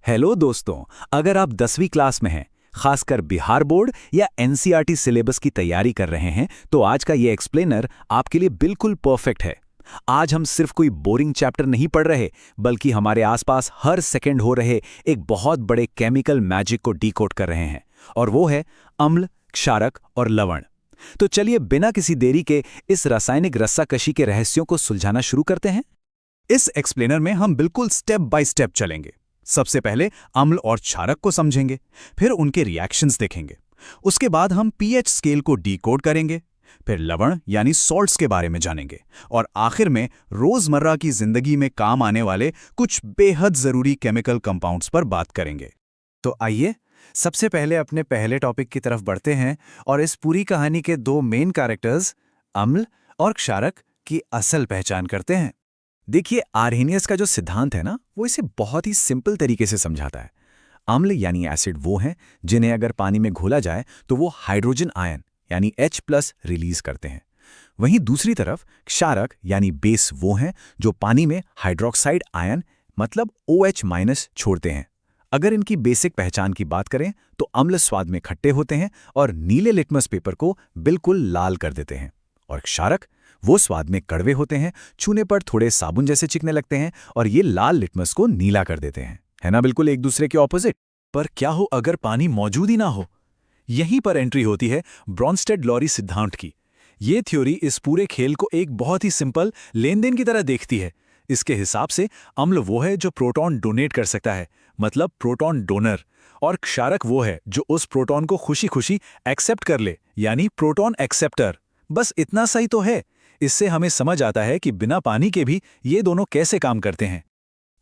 Hello दोस्तों, अगर आप 10वीं क्लास में हैं, खासकर बिहार बोर्ड या एनसीईआरटी सिलेबस की तैयारी कर रहे हैं, तो आज का ये एक्सप्लेनर आपके लिए बिल्कुल परफेक्ट है। आज हम सिर्फ कोई बोरिंग चैप्टर नहीं पढ़ रहे, बल्कि हमारे आसपास हर सेकंड हो रहे एक बहुत बड़े केमिकल मैजिक को डीकोड कर रहे हैं, और वो है अम्ल, क्षारक और लवण। तो चलिए बिना किसी देरी के इस रासायनिक रस्साकशी के रहस्यों को सुलझाना शुरू करते हैं। इस एक्सप्लेनर में हम बिल्कुल स्टेप बाय स्टेप चलेंगे। सबसे पहले अम्ल और क्षारक को समझेंगे, फिर उनके रिएक्शंस देखेंगे। उसके बाद हम पीएच स्केल को डीकोड करेंगे, फिर लवण यानी सॉल्ट्स के बारे में जानेंगे, और आखिर में रोजमर्रा की जिंदगी में काम आने वाले कुछ बेहद जरूरी केमिकल कंपाउंड्स पर बात करेंगे। तो आइए सबसे पहले अपने पहले टॉपिक की तरफ बढ़ते हैं और इस पूरी कहानी के दो मेन कैरेक्टर्स अम्ल और क्षारक की असल पहचान करते हैं। देखिए, आर्हेनियस का जो सिद्धांत है ना, वो इसे बहुत ही सिंपल तरीके से समझाता है। अम्ल यानी एसिड वो हैं जिन्हें अगर पानी में घोला जाए तो वो हाइड्रोजन आयन यानी H+ रिलीज करते हैं। वहीं दूसरी तरफ क्षारक यानी बेस वो हैं जो पानी में हाइड्रोक्साइड आयन मतलब OH- छोड़ते हैं। अगर इनकी बेसिक पहचान की बात करें तो अम्ल स्वाद में खट्टे होते हैं और नीले लिटमस पेपर को बिल्कुल लाल कर देते हैं, और क्षारक वो स्वाद में कड़वे होते हैं, छूने पर थोड़े साबुन जैसे चिकने लगते हैं, और ये लाल लिटमस को नीला कर देते हैं। है ना, बिल्कुल एक दूसरे के ऑपोजिट। पर क्या हो अगर पानी मौजूद ही ना हो? यहीं पर एंट्री होती है ब्रॉन्स्टेड-लॉरी सिद्धांत की। ये थ्योरी इस पूरे खेल को एक बहुत ही सिंपल लेन देन की तरह देखती है। इसके हिसाब से अम्ल वो है जो प्रोटॉन डोनेट कर सकता है, मतलब प्रोटॉन डोनर, और क्षारक वो है जो उस प्रोटॉन को खुशी खुशी एक्सेप्ट कर ले, यानी प्रोटॉन एक्सेप्टर। बस इतना सही तो है। इससे हमें समझ आता है कि बिना पानी के भी ये दोनों कैसे काम करते हैं।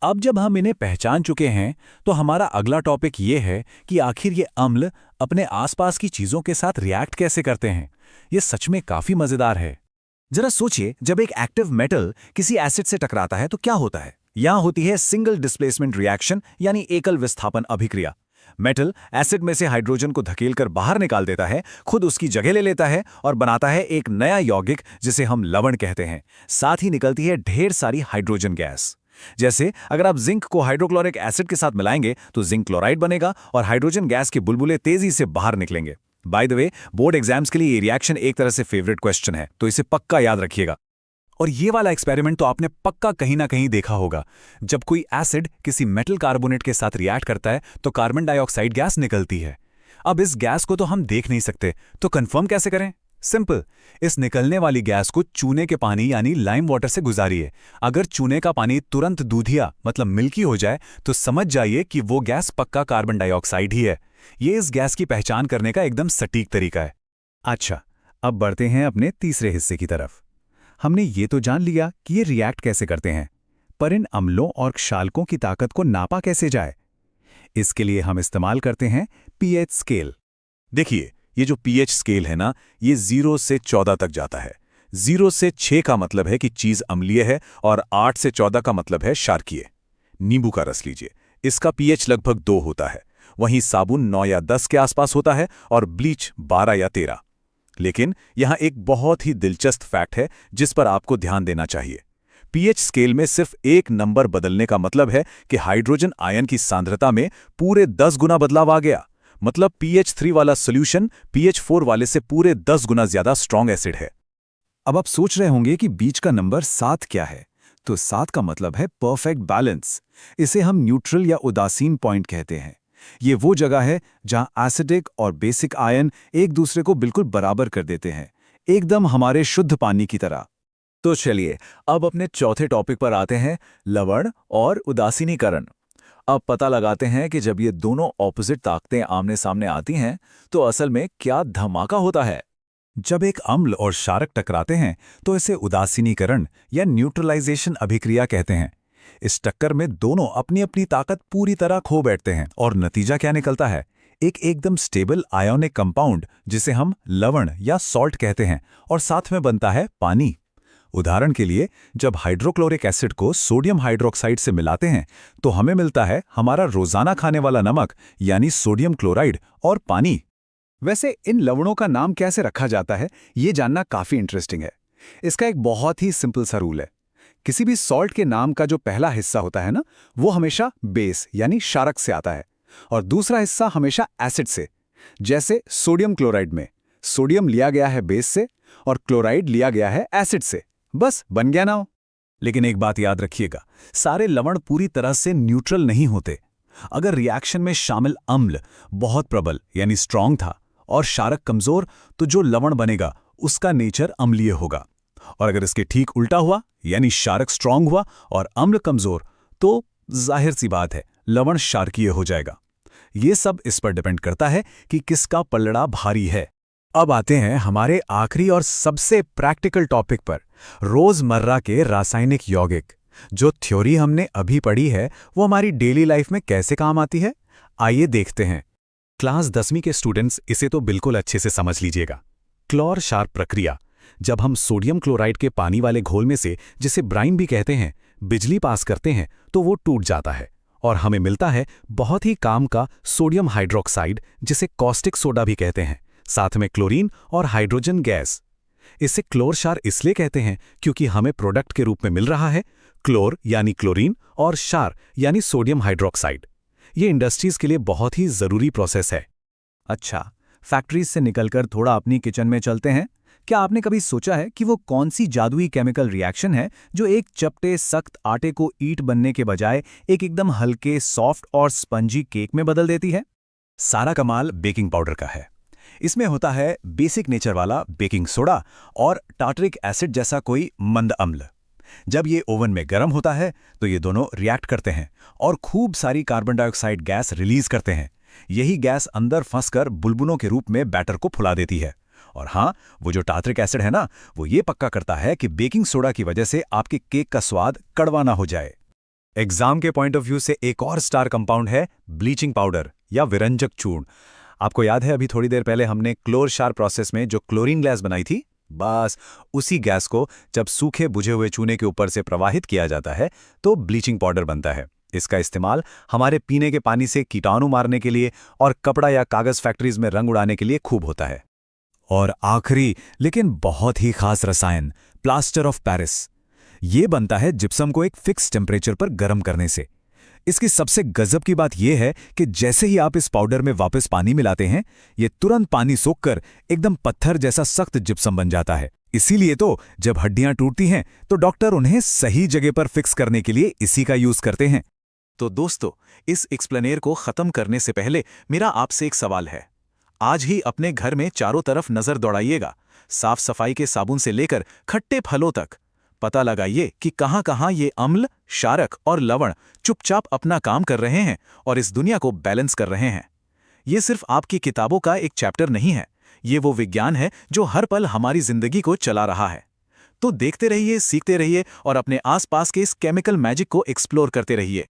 अब जब हम इन्हें पहचान चुके हैं, तो हमारा अगला टॉपिक ये है कि आखिर ये अम्ल अपने आसपास की चीजों के साथ रिएक्ट कैसे करते हैं। ये सच में काफी मजेदार है। जरा सोचिए, जब एक एक्टिव मेटल किसी एसिड से टकराता है तो क्या होता है? यहां होती है सिंगल डिस्प्लेसमेंट रिएक्शन यानी एकल विस्थापन अभिक्रिया। मेटल एसिड में से हाइड्रोजन को धकेलकर बाहर निकाल देता है, खुद उसकी जगह ले लेता है और बनाता है एक नया यौगिक जिसे हम लवण कहते हैं। साथ ही निकलती है ढेर सारी हाइड्रोजन गैस। जैसे अगर आप जिंक को हाइड्रोक्लोरिक एसिड के साथ मिलाएंगे तो जिंक क्लोराइड बनेगा और हाइड्रोजन गैस के बुलबुले तेजी से बाहर निकलेंगे। By the way, board exams के लिए ये रिएक्शन एक तरह से फेवरेट क्वेश्चन है, तो इसे पक्का याद रखिएगा। और ये वाला एक्सपेरिमेंट तो आपने पक्का कहीं ना कहीं देखा होगा। जब कोई एसिड किसी मेटल कार्बोनेट के साथ रिएक्ट करता है तो कार्बन डाइऑक्साइड गैस निकलती है। अब इस गैस को तो हम देख नहीं सकते, तो कंफर्म कैसे करें? सिंपल, इस निकलने वाली गैस को चूने के पानी यानी लाइम वाटर से गुजारिए। अगर चूने का पानी तुरंत दूधिया मतलब मिल्की हो जाए तो समझ जाइए कि वो गैस पक्का कार्बन डाइऑक्साइड ही है। ये इस गैस की पहचान करने का एकदम सटीक तरीका है। अच्छा, अब बढ़ते हैं अपने तीसरे हिस्से की तरफ। हमने ये तो जान लिया कि ये रिएक्ट कैसे करते हैं, पर इन अम्लों और क्षालकों की ताकत को नापा कैसे जाए? इसके लिए हम इस्तेमाल करते हैं पीएच स्केल। देखिए, ये जो पीएच स्केल है ना, ये 0 से 14 तक जाता है। 0 से 6 का मतलब है कि चीज अम्लीय है, और 8 से 14 का मतलब है क्षारकीय। नींबू का रस लीजिए, इसका पीएच लगभग 2 होता है। वहीं साबुन 9 या 10 के आसपास होता है और ब्लीच 12 या 13। लेकिन यहां एक बहुत ही दिलचस्प फैक्ट है जिस पर आपको ध्यान देना चाहिए। पीएच स्केल में सिर्फ एक नंबर बदलने का मतलब है कि हाइड्रोजन आयन की सांद्रता में पूरे 10 गुना बदलाव आ गया। मतलब pH 3 वाला सॉल्यूशन pH 4 वाले से पूरे 10 गुना ज्यादा स्ट्रॉन्ग एसिड है। अब आप सोच रहे होंगे कि बीच का नंबर 7 क्या है? तो 7 का मतलब है परफेक्ट बैलेंस। इसे हम न्यूट्रल या उदासीन पॉइंट कहते हैं। ये वो जगह है जहां एसिडिक और बेसिक आयन एक दूसरे को बिल्कुल बराबर कर देते हैं, एकदम हमारे शुद्ध पानी की तरह। तो चलिए अब अपने चौथे टॉपिक पर आते हैं, लवण और उदासीनीकरण। अब पता लगाते हैं कि जब ये दोनों ऑपोजिट ताकतें आमने सामने आती हैं तो असल में क्या धमाका होता है। जब एक अम्ल और क्षारक टकराते हैं तो इसे उदासीनीकरण या न्यूट्रलाइजेशन अभिक्रिया कहते हैं। इस टक्कर में दोनों अपनी अपनी ताकत पूरी तरह खो बैठते हैं, और नतीजा क्या निकलता है? एक एकदम स्टेबल आयोनिक कंपाउंड जिसे हम लवण या सॉल्ट कहते हैं, और साथ में बनता है पानी। उदाहरण के लिए, जब हाइड्रोक्लोरिक एसिड को सोडियम हाइड्रोक्साइड से मिलाते हैं तो हमें मिलता है हमारा रोजाना खाने वाला नमक यानी सोडियम क्लोराइड और पानी। वैसे इन लवणों का नाम कैसे रखा जाता है, ये जानना काफी इंटरेस्टिंग है। इसका एक बहुत ही सिंपल सा रूल है। किसी भी सॉल्ट के नाम का जो पहला हिस्सा होता है ना, वो हमेशा बेस यानी क्षारक से आता है और दूसरा हिस्सा हमेशा एसिड से। जैसे सोडियम क्लोराइड में सोडियम लिया गया है बेस से और क्लोराइड लिया गया है एसिड से। बस बन गया ना। लेकिन एक बात याद रखिएगा, सारे लवण पूरी तरह से न्यूट्रल नहीं होते। अगर रिएक्शन में शामिल अम्ल बहुत प्रबल यानी स्ट्रांग था और क्षारक कमजोर, तो जो लवण बनेगा उसका नेचर अम्लीय होगा। और अगर इसके ठीक उल्टा हुआ यानी क्षारक स्ट्रांग हुआ और अम्ल कमजोर, तो जाहिर सी बात है लवण क्षारकीय हो जाएगा। ये सब इस पर डिपेंड करता है कि किसका पल्लड़ा भारी है। अब आते हैं हमारे आखिरी और सबसे प्रैक्टिकल टॉपिक पर, रोजमर्रा के रासायनिक यौगिक। जो थ्योरी हमने अभी पढ़ी है वो हमारी डेली लाइफ में कैसे काम आती है, आइए देखते हैं। क्लास 10वीं के स्टूडेंट्स इसे तो बिल्कुल अच्छे से समझ लीजिएगा। क्लोर क्षार प्रक्रिया। जब हम सोडियम क्लोराइड के पानी वाले घोल में से, जिसे ब्राइन भी कहते हैं, बिजली पास करते हैं तो वो टूट जाता है और हमें मिलता है बहुत ही काम का सोडियम हाइड्रोक्साइड, जिसे कॉस्टिक सोडा भी कहते हैं, साथ में क्लोरीन और हाइड्रोजन गैस। इसे क्लोर क्षार इसलिए कहते हैं क्योंकि हमें प्रोडक्ट के रूप में मिल रहा है क्लोर यानी क्लोरीन और क्षार यानी सोडियम हाइड्रोक्साइड। ये इंडस्ट्रीज के लिए बहुत ही जरूरी प्रोसेस है। अच्छा, फैक्ट्रीज से निकलकर थोड़ा अपनी किचन में चलते हैं। क्या आपने कभी सोचा है कि वो कौन सी जादुई केमिकल रिएक्शन है जो एक चपटे सख्त आटे को ईंट बनने के बजाय एक एकदम हल्के सॉफ्ट और स्पंजी केक में बदल देती है? सारा कमाल बेकिंग पाउडर का है। इसमें होता है बेसिक नेचर वाला बेकिंग सोडा और टार्टरिक एसिड जैसा कोई मंद अम्ल। जब ये ओवन में गर्म होता है तो ये दोनों रिएक्ट करते हैं और खूब सारी कार्बन डाइऑक्साइड गैस रिलीज करते हैं। यही गैस अंदर फंसकर बुलबुलों के रूप में बैटर को फुला देती है। और हाँ, वो जो टार्टरिक एसिड है ना, वो ये पक्का करता है कि बेकिंग सोडा की वजह से आपके केक का स्वाद कड़वा ना हो जाए। एग्जाम के पॉइंट ऑफ व्यू से एक और स्टार कंपाउंड है ब्लीचिंग पाउडर या विरंजक चूर्ण। आपको याद है अभी थोड़ी देर पहले हमने क्लोर क्षार प्रोसेस में जो क्लोरीन गैस बनाई थी, बस उसी गैस को जब सूखे बुझे हुए चूने के ऊपर से प्रवाहित किया जाता है तो ब्लीचिंग पाउडर बनता है। इसका इस्तेमाल हमारे पीने के पानी से कीटाणु मारने के लिए और कपड़ा या कागज फैक्ट्रीज में रंग उड़ाने के लिए खूब होता है। और आखिरी लेकिन बहुत ही खास रसायन, प्लास्टर ऑफ पेरिस। ये बनता है जिप्सम को एक फिक्स टेम्परेचर पर गर्म करने से। इसकी सबसे गजब की बात यह है कि जैसे ही आप इस पाउडर में वापस पानी मिलाते हैं, ये तुरंत पानी सोखकर एकदम पत्थर जैसा सख्त जिप्सम बन जाता है। इसीलिए तो जब हड्डियां टूटती हैं तो डॉक्टर उन्हें सही जगह पर फिक्स करने के लिए इसी का यूज करते हैं। तो दोस्तों, इस एक्सप्लेनेर को खत्म करने से पहले मेरा आपसे एक सवाल है। आज ही अपने घर में चारों तरफ नजर दौड़ाइएगा, साफ सफाई के साबुन से लेकर खट्टे फलों तक। पता लगाइए कि कहां-कहां ये अम्ल, क्षारक और लवण चुपचाप अपना काम कर रहे हैं और इस दुनिया को बैलेंस कर रहे हैं। ये सिर्फ आपकी किताबों का एक चैप्टर नहीं है, ये वो विज्ञान है जो हर पल हमारी जिंदगी को चला रहा है। तो देखते रहिए, सीखते रहिए और अपने आसपास के इस केमिकल मैजिक को एक्सप्लोर करते रहिए।